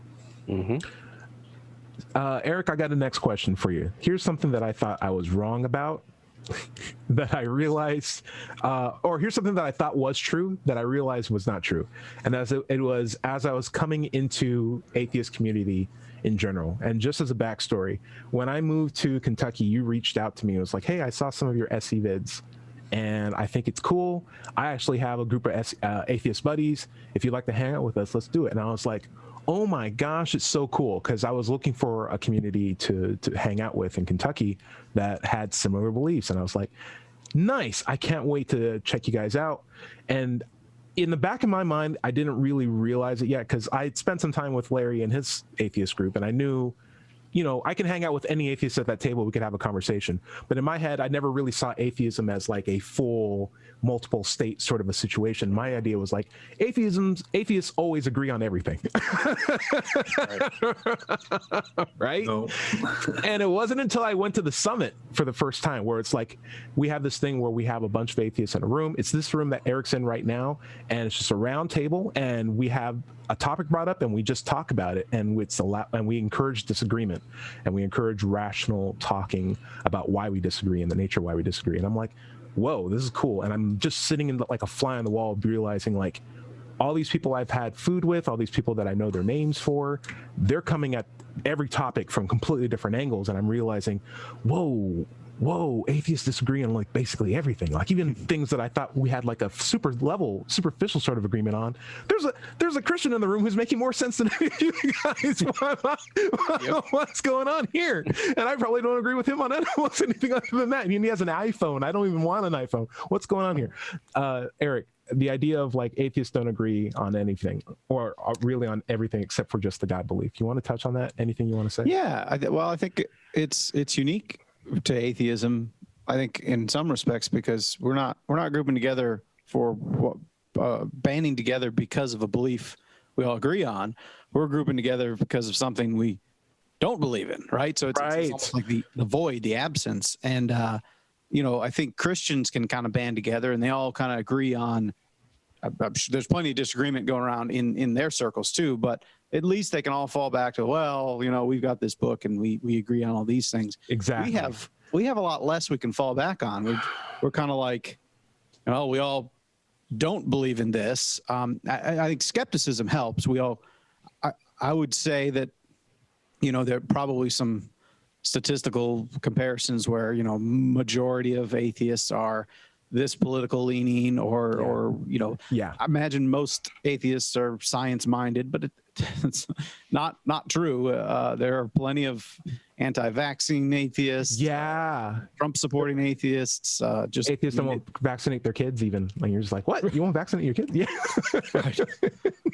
Eric, I got a next question for you. Here's something that I thought I was wrong about that I realized, or here's something that I thought was true that I realized was not true. And as it was, as I was coming into atheist community in general, and just as a backstory, when I moved to Kentucky, you reached out to me. It was like, hey, I saw some of your SE vids and I think it's cool. I actually have a group of atheist buddies. If you'd like to hang out with us, let's do it. And I was like, oh my gosh, it's so cool, because I was looking for a community to hang out with in Kentucky that had similar beliefs. And I was like, nice, I can't wait to check you guys out. And in the back of my mind, I didn't really realize it yet, because I had spent some time with Larry and his atheist group, and I knew, I can hang out with any atheist at that table. We could have a conversation. But in my head, I never really saw atheism as like a full multiple state sort of a situation. My idea was like, atheists always agree on everything. Right? No. And it wasn't until I went to the summit for the first time where it's like, we have this thing where we have a bunch of atheists in a room. It's this room that Eric's in right now. And it's just a round table. And we have a topic brought up and we just talk about it. And and we encourage disagreement. And we encourage rational talking about why we disagree and the nature of why we disagree. And I'm like, whoa, this is cool. And I'm just sitting in like a fly on the wall, realizing like all these people I've had food with, all these people that I know their names for, they're coming at every topic from completely different angles. And I'm realizing, whoa, atheists disagree on like basically everything. Like even things that I thought we had like a superficial sort of agreement on. There's a Christian in the room who's making more sense than you guys. What's going on here? And I probably don't agree with him on almost anything other than that. I mean, he has an iPhone. I don't even want an iPhone. What's going on here? Eric, the idea of like atheists don't agree on anything or really on everything except for just the God belief. You want to touch on that? Anything you want to say? Yeah. I think it's unique to atheism, I think, in some respects, because we're not grouping together for banding together because of a belief we all agree on. We're grouping together because of something we don't believe in, right? So it's almost like the void, the absence. And I think Christians can kind of band together, and they all kind of agree on. I'm sure there's plenty of disagreement going around in their circles too, but at least they can all fall back to, well, we've got this book and we agree on all these things. Exactly. We have a lot less we can fall back on. We're kind of like, we all don't believe in this. I think skepticism helps. I would say that, there are probably some statistical comparisons where, majority of atheists are this political leaning or I imagine most atheists are science minded, but it's not true. There are plenty of anti-vaccine atheists. Yeah. Trump supporting atheists. Just atheists don't want to vaccinate their kids even. Like you're just like, what? You won't vaccinate your kids? Yeah.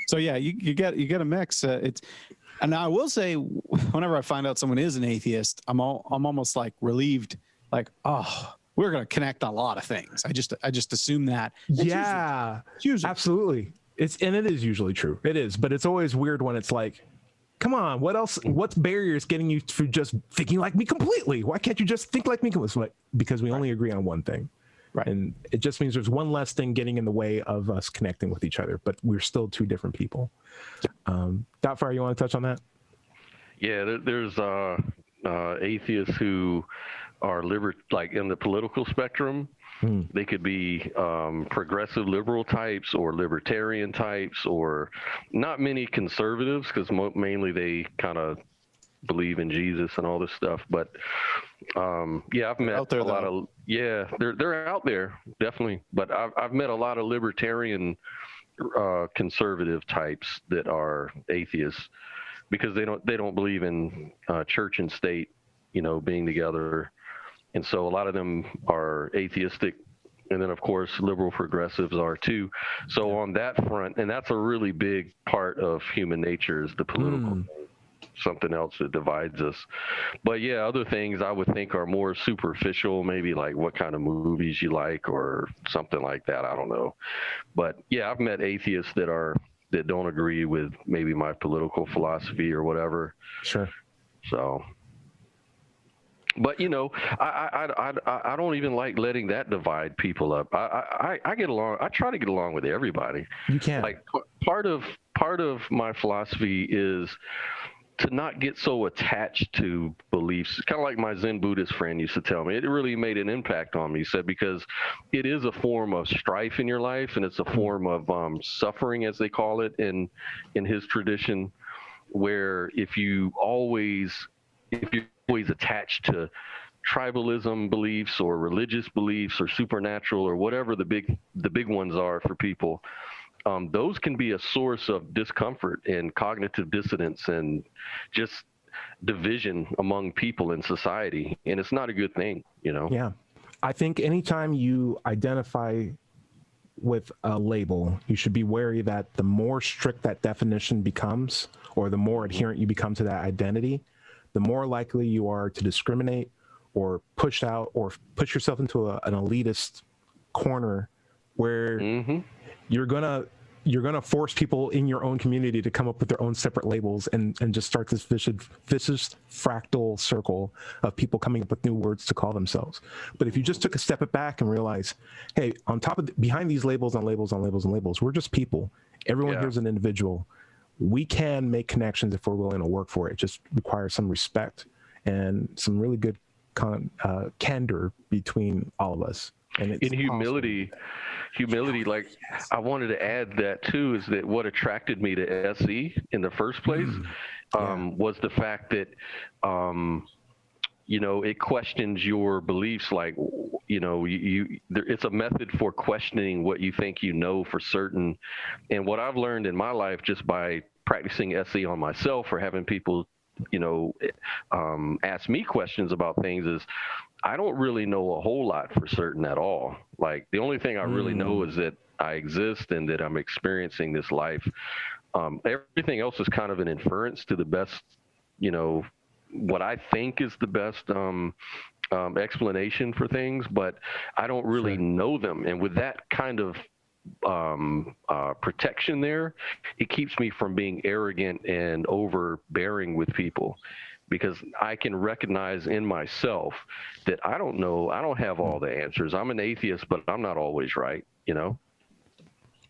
So yeah, you get a mix. And I will say, whenever I find out someone is an atheist, I'm almost like relieved, like, oh, we're going to connect on a lot of things. I just assume that. It's usually absolutely. It is usually true. It is, but it's always weird when it's like, come on, what else? What's barriers getting you to just thinking like me completely? Why can't you just think like me? Because we only agree on one thing. Right. And it just means there's one less thing getting in the way of us connecting with each other, but we're still two different people. Doubtfire, you want to touch on that? Yeah, there's atheists who are like in the political spectrum. They could be progressive liberal types or libertarian types, or not many conservatives, because mainly they kind of believe in Jesus and all this stuff. But I've met a lot of they're out there definitely. But I've met a lot of libertarian conservative types that are atheists because they don't believe in church and state, being together. And so a lot of them are atheistic. And then, of course, liberal progressives are too. So on that front, and that's a really big part of human nature, is the political thing, something else that divides us. But yeah, other things I would think are more superficial, maybe like what kind of movies you like or something like that. I don't know. But yeah, I've met atheists that don't agree with maybe my political philosophy or whatever. Sure. So... But I don't even like letting that divide people up. I get along. I try to get along with everybody. You can. Like part of my philosophy is to not get so attached to beliefs. Kind of like my Zen Buddhist friend used to tell me. It really made an impact on me. He said, because it is a form of strife in your life, and it's a form of suffering, as they call it in his tradition, where if you're always attached to tribalism beliefs or religious beliefs or supernatural or whatever the big ones are for people, those can be a source of discomfort and cognitive dissonance and just division among people in society. And it's not a good thing, Yeah. I think anytime you identify with a label, you should be wary that the more strict that definition becomes, or the more adherent you become to that identity, the more likely you are to discriminate or push out or push yourself into an elitist corner where you're gonna force people in your own community to come up with their own separate labels and just start this vicious fractal circle of people coming up with new words to call themselves. But if you just took a step back and realize, hey, on top of behind these labels on labels on labels on labels, we're just people. Everyone here is an individual. We can make connections if we're willing to work for it. It just requires some respect and some really good candor between all of us. And it's in humility, like I wanted to add that too, is that what attracted me to SE in the first place was the fact that it questions your beliefs. Like, it's a method for questioning what you think you know for certain. And what I've learned in my life just by practicing SE on myself or having people, ask me questions about things is I don't really know a whole lot for certain at all. Like the only thing I really know is that I exist and that I'm experiencing this life. Everything else is kind of an inference to the best, what I think is the best explanation for things, but I don't really know them. And with that kind of protection there, it keeps me from being arrogant and overbearing with people, because I can recognize in myself that I don't know, I don't have all the answers. I'm an atheist, but I'm not always right,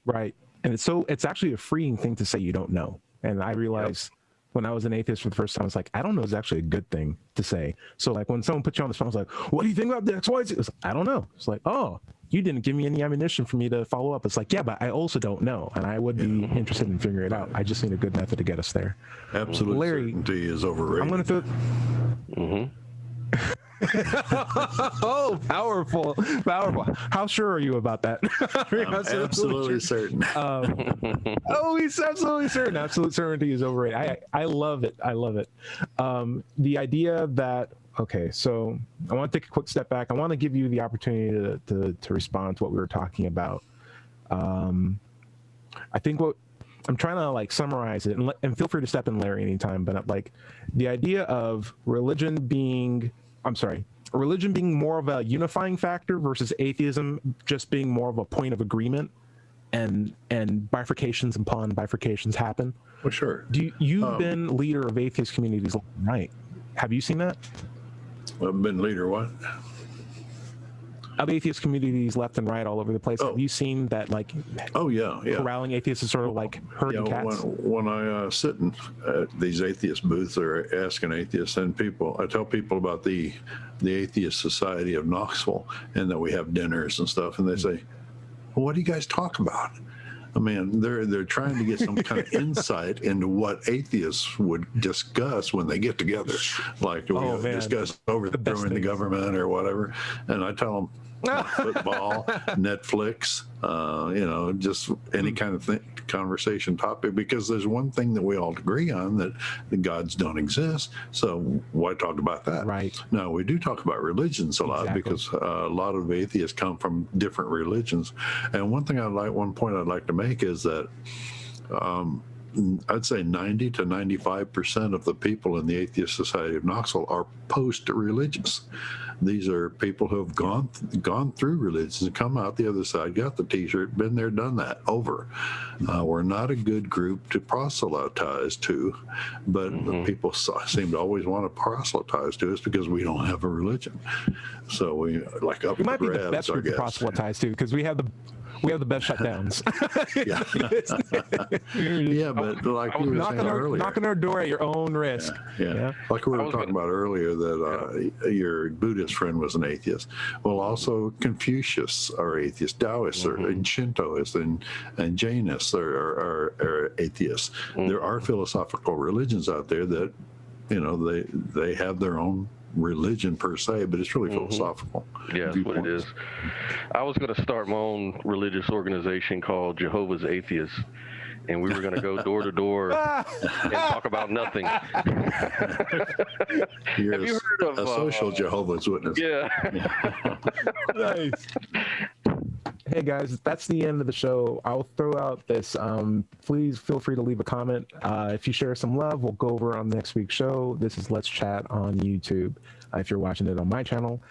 Right. And it's actually a freeing thing to say you don't know. And I realized when I was an atheist for the first time, it's like, I don't know is actually a good thing to say. So like when someone puts you on the spot, I was like, what do you think about the X, Y, Z? It's like, I don't know. It's like, oh, you didn't give me any ammunition for me to follow up. It's like, yeah, but I also don't know. And I would be interested in figuring it out. I just need a good method to get us there. Absolute Larry, certainty is overrated. I'm going to throw... Oh, powerful. How sure are you about that? I'm absolutely certain. He's absolutely certain. Absolute certainty is overrated. I love it. The idea that, okay, so I want to take a quick step back. I want to give you the opportunity to respond to what we were talking about. I think what I'm trying to like summarize it, and feel free to step in, Larry, anytime, but like the idea of religion being more of a unifying factor versus atheism just being more of a point of agreement, and bifurcations upon bifurcations happen. Well, sure. You've been leader of atheist communities, right? Have you seen that? I've been leader what? Of atheist communities left and right all over the place. Have you seen that, like, corralling atheists is sort of like herding cats? When I sit in these atheist booths or asking atheists, and I tell people about the Atheist Society of Knoxville, and that we have dinners and stuff, and they say, well, what do you guys talk about? I mean, they're trying to get some kind of insight into what atheists would discuss when they get together. Like, we discuss overthrowing the government or whatever. And I tell them, football, Netflix, just any kind of conversation topic, because there's one thing that we all agree on, that the gods don't exist. So why talk about that? Right. Now, we do talk about religions a lot, because a lot of atheists come from different religions. And one point I'd like to make is that I'd say 90 to 95% of the people in the Atheist Society of Knoxville are post-religious. These are people who have gone through religions and come out the other side, got the T-shirt, been there, done that, over. We're not a good group to proselytize to, but the people seem to always want to proselytize to us because we don't have a religion. So we like up. We might be the best group to proselytize to, because we have the best shutdowns. But like you were saying earlier, knocking our door at your own risk. Yeah. Like we were talking about earlier, that your Buddhist friend was an atheist. Well, also Confucius are atheists, Taoists and Shintoists and Jainists are atheists. There are philosophical religions out there that, they have their own religion per se, but it's really philosophical. Yeah, that's what it is. I was going to start my own religious organization called Jehovah's Atheists, and we were going to go door to door and talk about nothing. Have you heard of a social Jehovah's Witness? Yeah. Nice. Hey guys, that's the end of the show. I'll throw out this. Please feel free to leave a comment. If you share some love, we'll go over on next week's show. This is Let's Chat on YouTube. If you're watching it on my channel,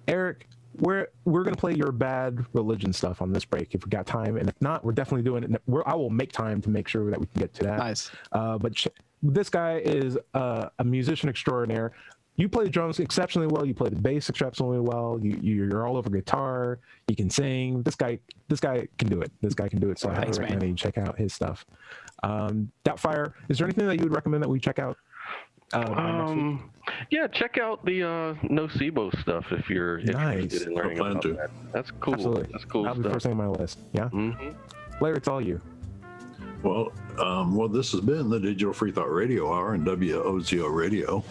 Eric, we're gonna play your bad religion stuff on this break if we got time, and if not, we're definitely doing it. I will make time to make sure that we can get to that. Nice. But this guy is a musician extraordinaire. You play the drums exceptionally well. You play the bass exceptionally well. You're all over guitar. You can sing. This guy can do it. So I highly recommend you check out his stuff. Doubtfire, is there anything that you would recommend that we check out? Yeah, check out the Nocebo stuff if you're interested in learning plan about to. that. That's cool. Absolutely. That's cool That'll be stuff. first thing on my list. Yeah. Mm-hmm. Larry, it's all you. Well, this has been the Digital Free Thought Radio Hour and WOZO Radio.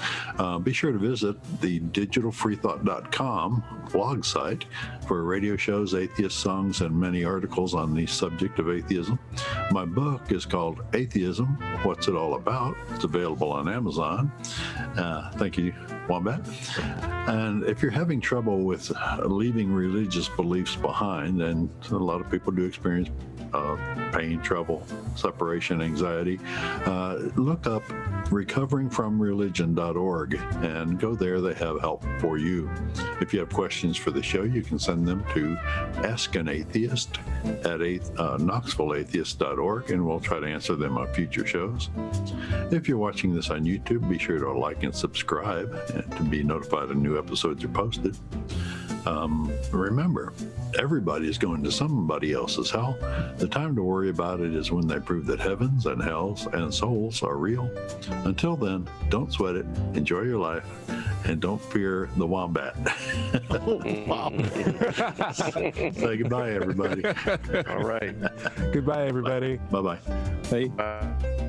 Be sure to visit the digitalfreethought.com blog site for radio shows, atheist songs, and many articles on the subject of atheism. My book is called Atheism, What's It All About? It's available on Amazon. Thank you, Wombat. And if you're having trouble with leaving religious beliefs behind, and a lot of people do experience pain, trouble, separation, anxiety, look up recoveringfromreligion.org and go there. They have help for you. If you have questions for the show, you can send them to Ask an Atheist at knoxvilleatheist.org, and we'll try to answer them on future shows. If you're watching this on YouTube, be sure to like and subscribe and to be notified when new episodes are posted. Remember, everybody is going to somebody else's hell. The time to worry about it is when they prove that heavens and hells and souls are real. Until then, don't sweat it, enjoy your life, and don't fear the wombat. Wow. Say goodbye, everybody. All right. Goodbye, everybody. Bye-bye. Hey. Bye.